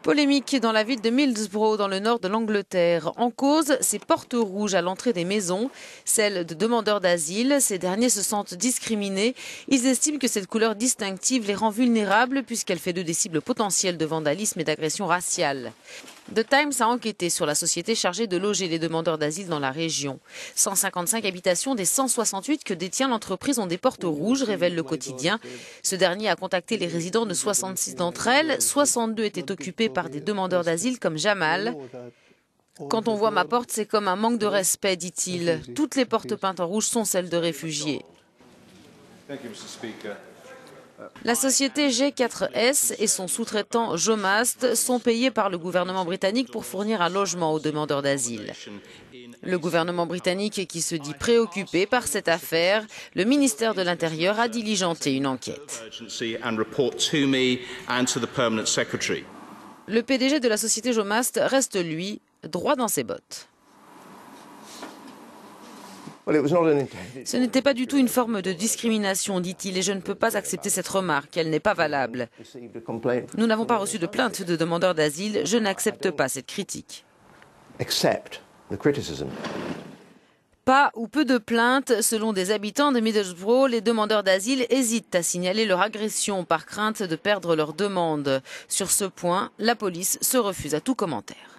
Polémique dans la ville de Middlesbrough, dans le nord de l'Angleterre. En cause, ces portes rouges à l'entrée des maisons, celles de demandeurs d'asile. Ces derniers se sentent discriminés. Ils estiment que cette couleur distinctive les rend vulnérables puisqu'elle fait d'eux des cibles potentielles de vandalisme et d'agression raciale. The Times a enquêté sur la société chargée de loger les demandeurs d'asile dans la région. 155 habitations des 168 que détient l'entreprise ont des portes rouges, révèle le quotidien. Ce dernier a contacté les résidents de 66 d'entre elles. 62 étaient occupés par des demandeurs d'asile comme Jamal. Quand on voit ma porte, c'est comme un manque de respect, dit-il. Toutes les portes peintes en rouge sont celles de réfugiés. La société G4S et son sous-traitant Jomast sont payés par le gouvernement britannique pour fournir un logement aux demandeurs d'asile. Le gouvernement britannique qui se dit préoccupé par cette affaire, le ministère de l'Intérieur a diligenté une enquête. Le PDG de la société Jomast reste, lui, droit dans ses bottes. Ce n'était pas du tout une forme de discrimination, dit-il, et je ne peux pas accepter cette remarque, elle n'est pas valable. Nous n'avons pas reçu de plainte de demandeurs d'asile, je n'accepte pas cette critique. Pas ou peu de plaintes. Selon des habitants de Middlesbrough, les demandeurs d'asile hésitent à signaler leur agression par crainte de perdre leur demande. Sur ce point, la police se refuse à tout commentaire.